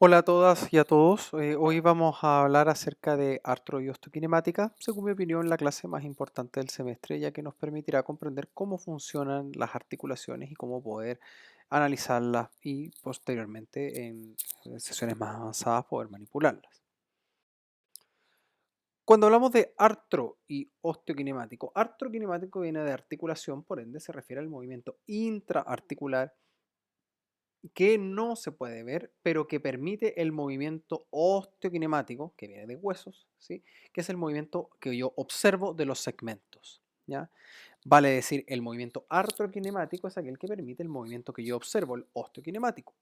Hola a todas y a todos. Hoy vamos a hablar acerca de artro y osteokinemática, según mi opinión, la clase más importante del semestre, ya que nos permitirá comprender cómo funcionan las articulaciones y cómo poder analizarlas y posteriormente en sesiones más avanzadas poder manipularlas. Cuando hablamos de artro y osteokinemático, artrokinemático viene de articulación, por ende se refiere al movimiento intraarticular que no se puede ver, pero que permite el movimiento osteokinemático, que viene de huesos, ¿sí? Que es el movimiento que yo observo de los segmentos, ¿ya? Vale decir, el movimiento artrokinemático es aquel que permite el movimiento que yo observo, el osteokinemático.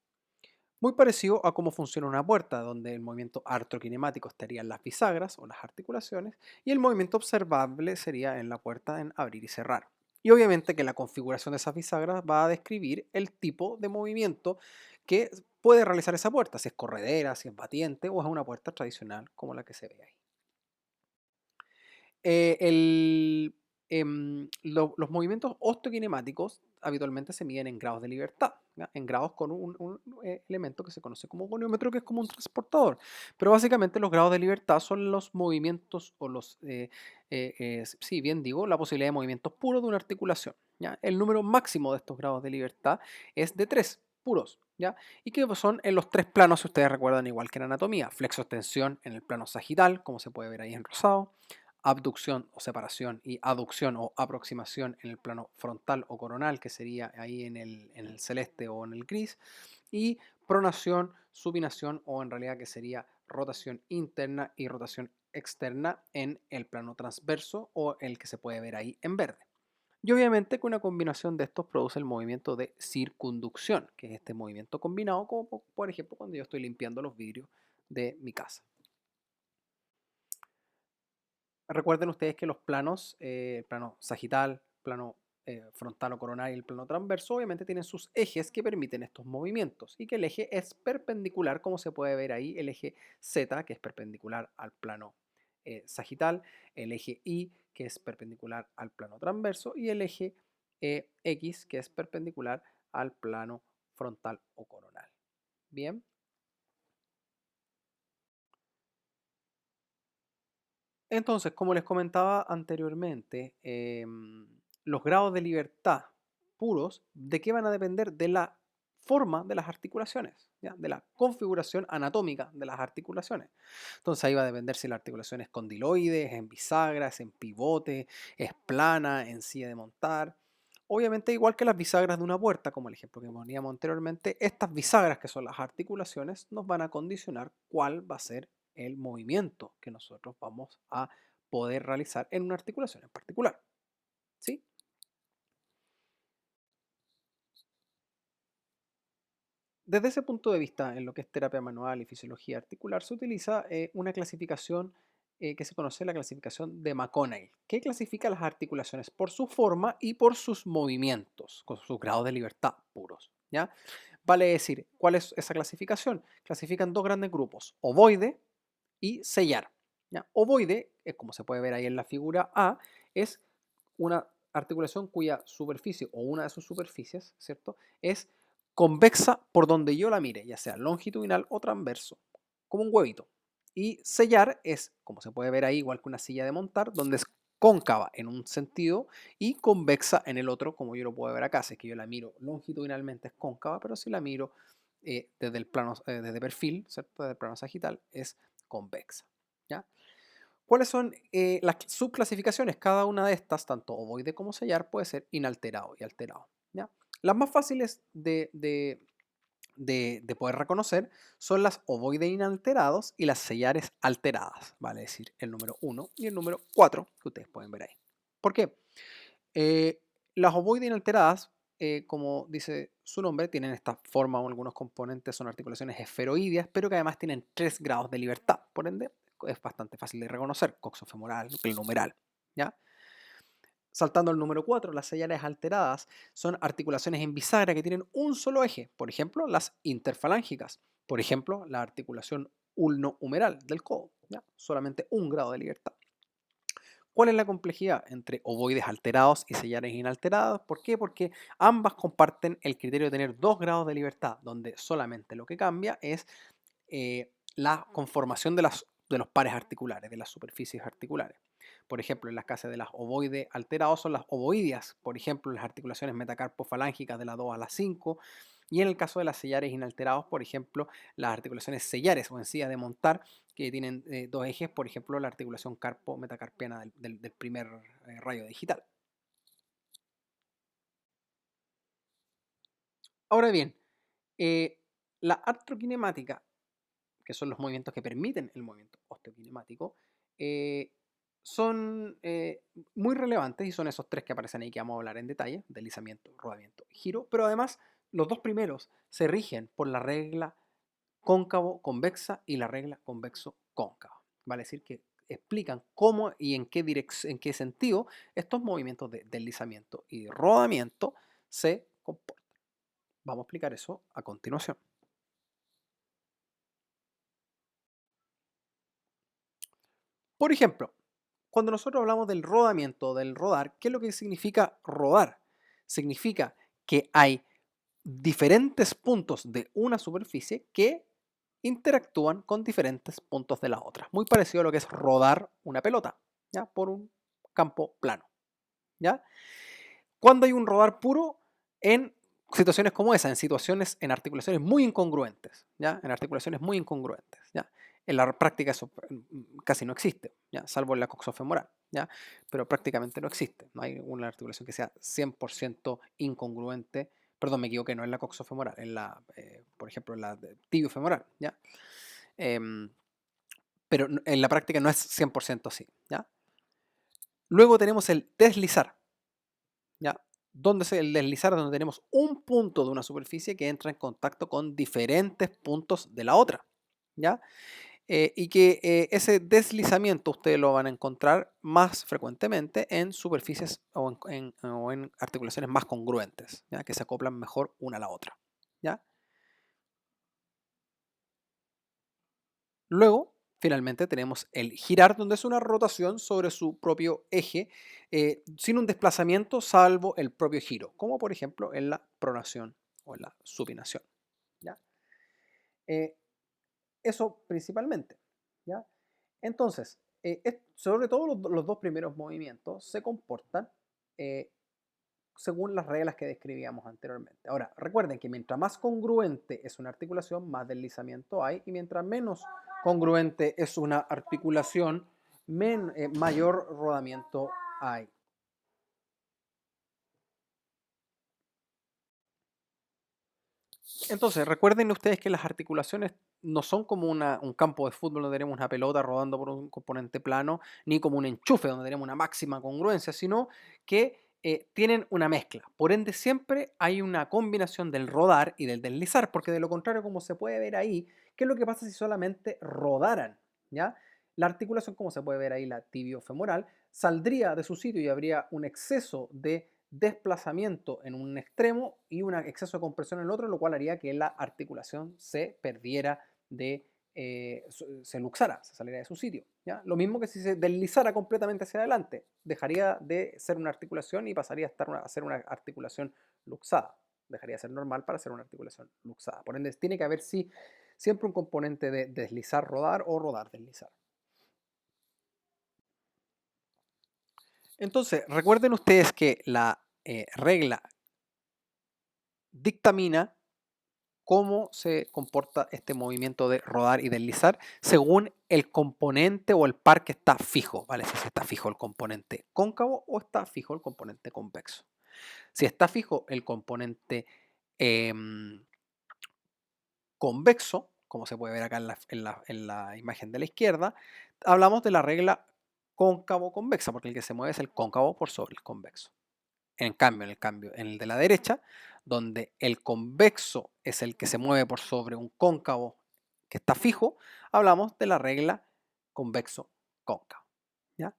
Muy parecido a cómo funciona una puerta, donde el movimiento artrokinemático estaría en las bisagras o las articulaciones, y el movimiento observable sería en la puerta en abrir y cerrar. Y obviamente que la configuración de esas bisagras va a describir el tipo de movimiento que puede realizar esa puerta, si es corredera, si es batiente o es una puerta tradicional como la que se ve ahí. Los movimientos osteokinemáticos habitualmente se miden en grados de libertad, ¿ya? En grados con un elemento que se conoce como goniómetro, que es como un transportador. Pero básicamente los grados de libertad son los movimientos o sí, bien digo, la posibilidad de movimientos puros de una articulación, ¿ya? El número máximo de estos grados de libertad es de 3 puros, ¿ya? Y que son en los 3 planos, si ustedes recuerdan, igual que en anatomía: flexo-extensión en el plano sagital, como se puede ver ahí en rosado; abducción o separación y aducción o aproximación en el plano frontal o coronal, que sería ahí en el celeste o en el gris; y pronación, supinación o en realidad que sería rotación interna y rotación externa en el plano transverso o el que se puede ver ahí en verde. Y obviamente que una combinación de estos produce el movimiento de circunducción, que es este movimiento combinado, como por ejemplo cuando yo estoy limpiando los vidrios de mi casa. Recuerden ustedes que los planos, el plano sagital, plano frontal o coronal y el plano transverso, obviamente tienen sus ejes que permiten estos movimientos, y que el eje es perpendicular, como se puede ver ahí, el eje Z, que es perpendicular al plano sagital; el eje Y, que es perpendicular al plano transverso; y el eje X, que es perpendicular al plano frontal o coronal. Bien. Entonces, como les comentaba anteriormente, los grados de libertad puros, ¿de qué van a depender? De la forma de las articulaciones, ¿ya? De la configuración anatómica de las articulaciones. Entonces ahí va a depender si la articulación es condiloide, es en bisagra, es en pivote, es plana, en silla de montar. Obviamente, igual que las bisagras de una puerta, como el ejemplo que poníamos anteriormente, estas bisagras, que son las articulaciones, nos van a condicionar cuál va a ser el movimiento que nosotros vamos a poder realizar en una articulación en particular, ¿sí? Desde ese punto de vista, en lo que es terapia manual y fisiología articular, se utiliza una clasificación que se conoce la clasificación de McConnell, que clasifica las articulaciones por su forma y por sus movimientos, con sus grados de libertad puros, ¿ya? Vale decir, ¿cuál es esa clasificación? Clasifican dos grandes grupos: ovoide y sellar, ¿ya? Ovoide, como se puede ver ahí en la figura A, es una articulación cuya superficie o una de sus superficies, ¿cierto?, es convexa por donde yo la mire, ya sea longitudinal o transverso, como un huevito. Y sellar es, como se puede ver ahí, igual que una silla de montar, donde es cóncava en un sentido y convexa en el otro, como yo lo puedo ver acá. Si es que yo la miro longitudinalmente es cóncava, pero si la miro desde el plano, desde perfil, ¿cierto?, desde el plano sagital, es convexa, ¿ya? ¿Cuáles son las subclasificaciones? Cada una de estas, tanto ovoide como sellar, puede ser inalterado y alterado, ¿ya? Las más fáciles de poder reconocer son las ovoide inalterados y las sellares alteradas, vale decir, el número 1 y el número 4 que ustedes pueden ver ahí. ¿Por qué? Eh, las ovoide inalteradas, como dice su nombre, tienen esta forma o algunos componentes, son articulaciones esferoideas, pero que además tienen 3 grados de libertad. Por ende, es bastante fácil de reconocer: coxofemoral, numeral, ¿ya? Saltando al número 4, las señales alteradas son articulaciones en bisagra que tienen un solo eje. Por ejemplo, las interfalángicas. Por ejemplo, la articulación ulno-humeral del codo, ¿ya? Solamente un grado de libertad. ¿Cuál es la complejidad entre ovoides alterados y sellares inalterados? ¿Por qué? Porque ambas comparten el criterio de tener 2 grados de libertad, donde solamente lo que cambia es la conformación de los pares articulares, de las superficies articulares. Por ejemplo, en las casos de las ovoides alterados son las ovoideas, por ejemplo, las articulaciones metacarpofalángicas de la 2 a la 5, y en el caso de las sellares inalterados, por ejemplo, las articulaciones sellares o encías de montar, que tienen dos ejes, por ejemplo, la articulación carpo-metacarpiana del primer rayo digital. Ahora bien, la artrokinemática, que son los movimientos que permiten el movimiento osteokinemático, son muy relevantes y son esos tres que aparecen ahí que vamos a hablar en detalle: deslizamiento, rodamiento y giro, pero además los dos primeros se rigen por la regla cóncavo-convexa y la regla convexo-cóncava. Vale decir que explican cómo y en qué sentido estos movimientos de deslizamiento y rodamiento se comportan. Vamos a explicar eso a continuación. Por ejemplo, cuando nosotros hablamos del rodamiento, del rodar, ¿qué es lo que significa rodar? Significa que hay diferentes puntos de una superficie que interactúan con diferentes puntos de la otra. Muy parecido a lo que es rodar una pelota, ¿ya? Por un campo plano, ¿ya? Cuando hay un rodar puro en situaciones como esa, en articulaciones muy incongruentes, ¿ya? En articulaciones muy incongruentes, ¿ya? En la práctica eso casi no existe, ¿ya? Salvo en la coxofemoral, ¿ya? Pero prácticamente no existe. No hay una articulación que sea 100% incongruente. Perdón, me equivoqué, no es la coxofemoral, en la, por ejemplo, en la tibiofemoral, ¿ya? Em, pero en la práctica no es 100% así, ¿ya? Luego tenemos el deslizar, ¿ya? Donde es el deslizar, donde tenemos un punto de una superficie que entra en contacto con diferentes puntos de la otra, ¿ya? Y que ese deslizamiento ustedes lo van a encontrar más frecuentemente en superficies o en articulaciones más congruentes, ¿ya? Que se acoplan mejor una a la otra, ¿ya? Luego, finalmente, tenemos el girar, donde es una rotación sobre su propio eje, sin un desplazamiento salvo el propio giro, como por ejemplo en la pronación o en la supinación, ¿ya? Eh, Eso principalmente, ¿ya? Entonces, sobre todo los dos primeros movimientos se comportan eh, según las reglas que describíamos anteriormente. Ahora, recuerden que mientras más congruente es una articulación, más deslizamiento hay, y mientras menos congruente es una articulación, mayor rodamiento hay. Entonces, recuerden ustedes que las articulaciones no son como un campo de fútbol donde tenemos una pelota rodando por un componente plano, ni como un enchufe donde tenemos una máxima congruencia, sino que tienen una mezcla. Por ende, siempre hay una combinación del rodar y del deslizar, porque de lo contrario, como se puede ver ahí, ¿qué es lo que pasa si solamente rodaran? ¿Ya? La articulación, como se puede ver ahí, la tibiofemoral, saldría de su sitio y habría un exceso de desplazamiento en un extremo y un exceso de compresión en el otro, lo cual haría que la articulación se perdiera se luxara, se saliera de su sitio, ¿ya? Lo mismo que si se deslizara completamente hacia adelante, dejaría de ser una articulación y pasaría a ser una articulación luxada. Dejaría de ser normal para ser una articulación luxada. Por ende, tiene que haber siempre un componente de deslizar, rodar o rodar, deslizar. Entonces, recuerden ustedes que la regla dictamina cómo se comporta este movimiento de rodar y deslizar según el componente o el par que está fijo, ¿vale? Si está fijo el componente cóncavo o está fijo el componente convexo. Si está fijo el componente em, convexo, como se puede ver acá en la imagen de la izquierda, hablamos de la regla cóncavo-convexa, porque el que se mueve es el cóncavo por sobre el convexo. En el de la derecha, donde el convexo es el que se mueve por sobre un cóncavo que está fijo, hablamos de la regla convexo-cóncavo, ¿ya?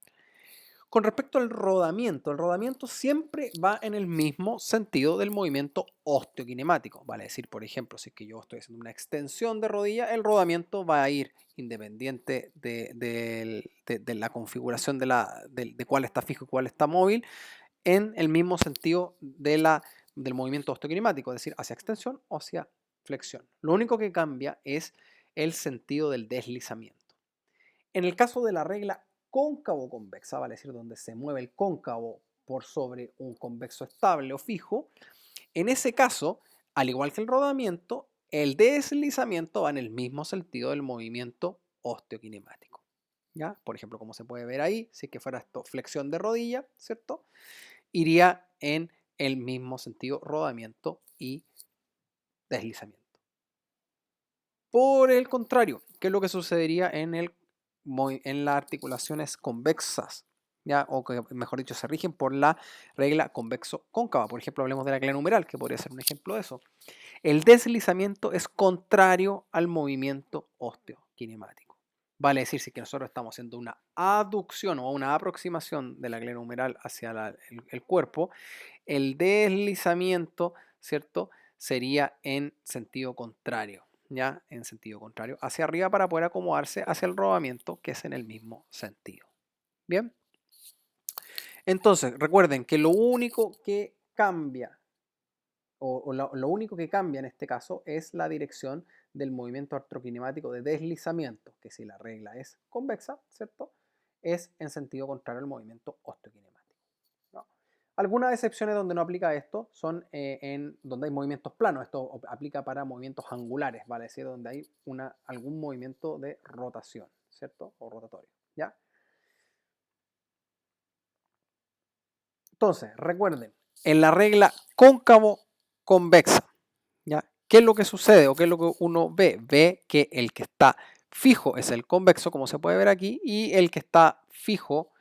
Con respecto al rodamiento, el rodamiento siempre va en el mismo sentido del movimiento osteokinemático. Vale decir, por ejemplo, si es que yo estoy haciendo una extensión de rodilla, el rodamiento va a ir independiente de la configuración de cuál está fijo y cuál está móvil, en el mismo sentido del movimiento osteokinemático, es decir, hacia extensión o hacia flexión. Lo único que cambia es el sentido del deslizamiento. En el caso de la regla cóncavo-convexa, vale decir, donde se mueve el cóncavo por sobre un convexo estable o fijo, en ese caso, al igual que el rodamiento, el deslizamiento va en el mismo sentido del movimiento osteokinemático. ¿Ya? Por ejemplo, como se puede ver ahí, si es que fuera esto flexión de rodilla, ¿cierto? Iría en el mismo sentido rodamiento y deslizamiento. Por el contrario, ¿qué es lo que sucedería en las articulaciones convexas? ¿Ya? O que, mejor dicho, se rigen por la regla convexo-cóncava. Por ejemplo, hablemos de la glenohumeral, que podría ser un ejemplo de eso. El deslizamiento es contrario al movimiento osteokinemático. Vale decir, si que nosotros estamos haciendo una aducción o una aproximación de la glenohumeral hacia el cuerpo, el deslizamiento, ¿cierto? Sería en sentido contrario, ¿ya? En sentido contrario hacia arriba para poder acomodarse hacia el rodamiento, que es en el mismo sentido. Bien. Entonces, recuerden que lo único que cambia, lo único que cambia en este caso es la dirección del movimiento artrokinemático de deslizamiento, que si la regla es convexa, ¿cierto? Es en sentido contrario al movimiento osteokinemático. ¿No? Algunas excepciones donde no aplica esto son en donde hay movimientos planos. Esto aplica para movimientos angulares, ¿vale? Es decir, donde hay algún movimiento de rotación, ¿cierto? O rotatorio, ¿ya? Entonces, recuerden, en la regla cóncavo-convexa, ¿ya? ¿Qué es lo que sucede o qué es lo que uno ve? Ve que el que está fijo es el convexo, como se puede ver aquí, y el que está fijo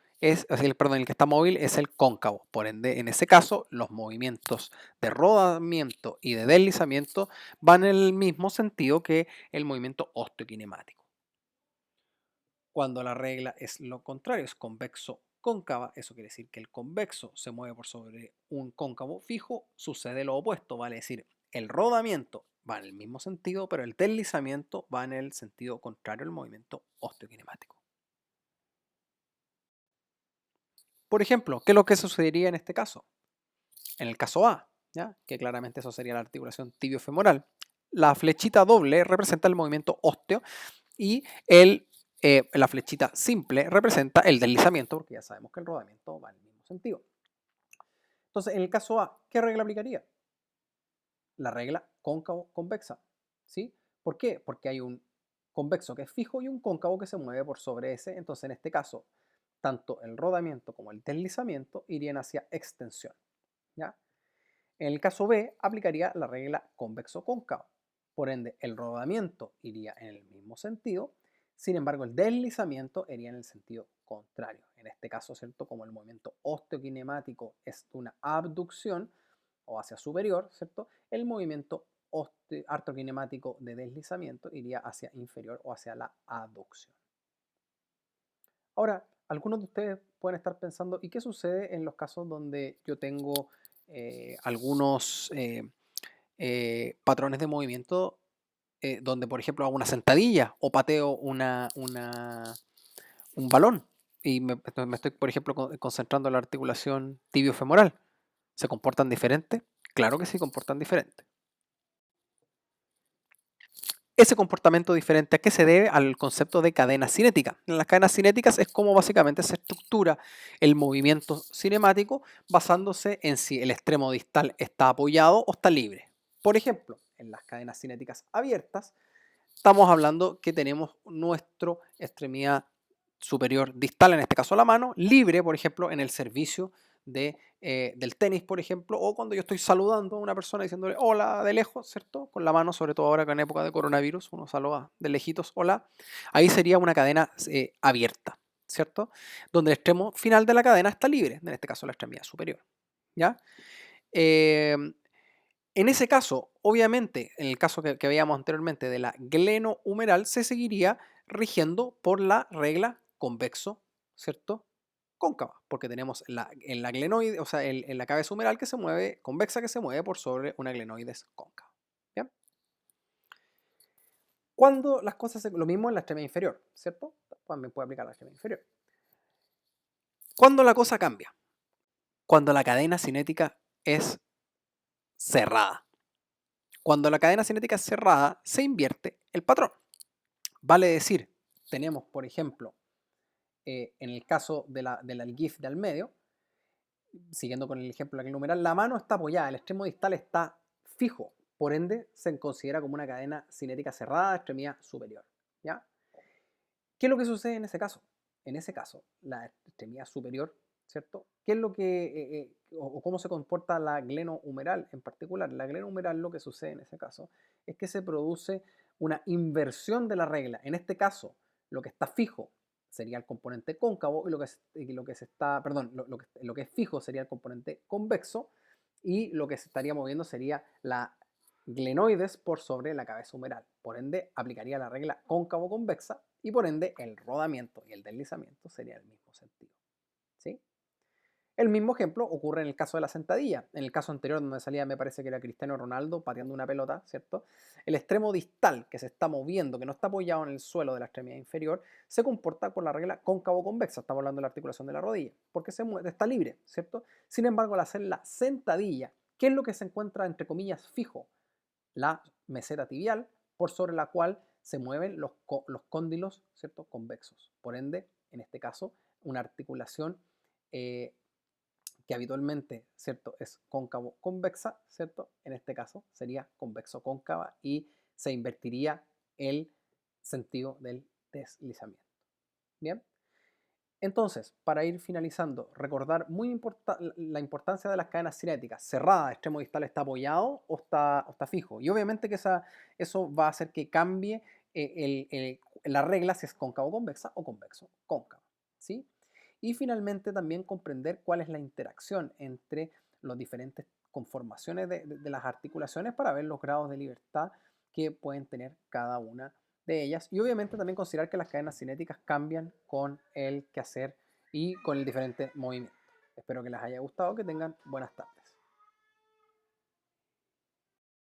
perdón, el que está móvil es el cóncavo. Por ende, en ese caso, los movimientos de rodamiento y de deslizamiento van en el mismo sentido que el movimiento osteokinemático. Cuando la regla es lo contrario, es convexo cóncava, eso quiere decir que el convexo se mueve por sobre un cóncavo fijo, sucede lo opuesto, vale decir, el rodamiento va en el mismo sentido, pero el deslizamiento va en el sentido contrario al movimiento osteokinemático. Por ejemplo, ¿qué es lo que sucedería en este caso? En el caso A, ¿ya? Que claramente eso sería la articulación tibiofemoral. La flechita doble representa el movimiento ósteo y la flechita simple representa el deslizamiento, porque ya sabemos que el rodamiento va en el mismo sentido. Entonces, en el caso A, ¿qué regla aplicaría? La regla cóncavo-convexa, ¿sí? ¿Por qué? Porque hay un convexo que es fijo y un cóncavo que se mueve por sobre ese. Entonces, en este caso, tanto el rodamiento como el deslizamiento irían hacia extensión, ¿ya? En el caso B, aplicaría la regla convexo-cóncavo. Por ende, el rodamiento iría en el mismo sentido, sin embargo, el deslizamiento iría en el sentido contrario. En este caso, ¿cierto? Como el movimiento osteokinemático es una abducción o hacia superior, ¿cierto? El movimiento artrokinemático de deslizamiento iría hacia inferior o hacia la aducción. Ahora, algunos de ustedes pueden estar pensando, ¿y qué sucede en los casos donde yo tengo algunos patrones de movimiento donde, por ejemplo, hago una sentadilla o pateo un balón y me estoy, por ejemplo, concentrando en la articulación tibiofemoral? ¿Se comportan diferentes? Claro que sí, comportan diferente. Ese comportamiento diferente, ¿a qué se debe? Al concepto de cadena cinética. En las cadenas cinéticas es como básicamente se estructura el movimiento cinemático basándose en si el extremo distal está apoyado o está libre. Por ejemplo, en las cadenas cinéticas abiertas, estamos hablando que tenemos nuestra extremidad superior distal, en este caso la mano, libre, por ejemplo, en el servicio del tenis, por ejemplo, o cuando yo estoy saludando a una persona diciéndole hola de lejos, ¿cierto? Con la mano, sobre todo ahora que en época de coronavirus, uno saluda de lejitos, hola. Ahí sería una cadena abierta, ¿cierto? Donde el extremo final de la cadena está libre, en este caso la extremidad superior, ¿ya? En ese caso, obviamente, en el caso que veíamos anteriormente de la glenohumeral, se seguiría rigiendo por la regla convexo, ¿cierto? Cóncava, porque tenemos en la glenoide, o sea, en la cabeza humeral que se mueve, convexa que se mueve por sobre una glenoides cóncava. ¿Bien? Cuando las cosas, lo mismo en la extremidad inferior, ¿cierto? También puede aplicar la extremidad inferior. ¿Cuándo la cosa cambia? Cuando la cadena cinética es cerrada. Cuando la cadena cinética es cerrada, se invierte el patrón. Vale decir, tenemos, por ejemplo, en el caso del GIF de al medio, siguiendo con el ejemplo de la numeral, la mano está apoyada, el extremo distal está fijo, por ende se considera como una cadena cinética cerrada de extremidad superior. ¿Ya? ¿Qué es lo que sucede en ese caso? En ese caso, la extremidad superior, ¿cierto? ¿Qué es lo que, o cómo se comporta la glenohumeral en particular? La glenohumeral, lo que sucede en ese caso es que se produce una inversión de la regla. En este caso, lo que está fijo sería el componente cóncavo y lo que se está, perdón, lo que es fijo sería el componente convexo y lo que se estaría moviendo sería la glenoides por sobre la cabeza humeral. Por ende, aplicaría la regla cóncavo-convexa y por ende el rodamiento y el deslizamiento sería el mismo sentido. ¿Sí? El mismo ejemplo ocurre en el caso de la sentadilla. En el caso anterior, donde salía, me parece que era Cristiano Ronaldo pateando una pelota, ¿cierto? El extremo distal que se está moviendo, que no está apoyado en el suelo de la extremidad inferior, se comporta por la regla cóncavo-convexa. Estamos hablando de la articulación de la rodilla, porque está libre, ¿cierto? Sin embargo, al hacer la sentadilla, ¿qué es lo que se encuentra, entre comillas, fijo? La meseta tibial, por sobre la cual se mueven los cóndilos, ¿cierto? Convexos. Por ende, en este caso, una articulación eh, que habitualmente, ¿cierto? Es cóncavo-convexa, ¿cierto? En este caso sería convexo-cóncava y se invertiría el sentido del deslizamiento. Bien. Entonces, para ir finalizando, recordar la importancia de las cadenas cinéticas. Cerrada, extremo distal está apoyado o está fijo. Y obviamente que eso va a hacer que cambie la regla si es cóncavo convexa o convexo cóncavo. ¿Sí? Y finalmente también comprender cuál es la interacción entre las diferentes conformaciones de las articulaciones para ver los grados de libertad que pueden tener cada una de ellas y obviamente también considerar que las cadenas cinéticas cambian con el quehacer y con el diferente movimiento. Espero que les haya gustado, que tengan buenas tardes.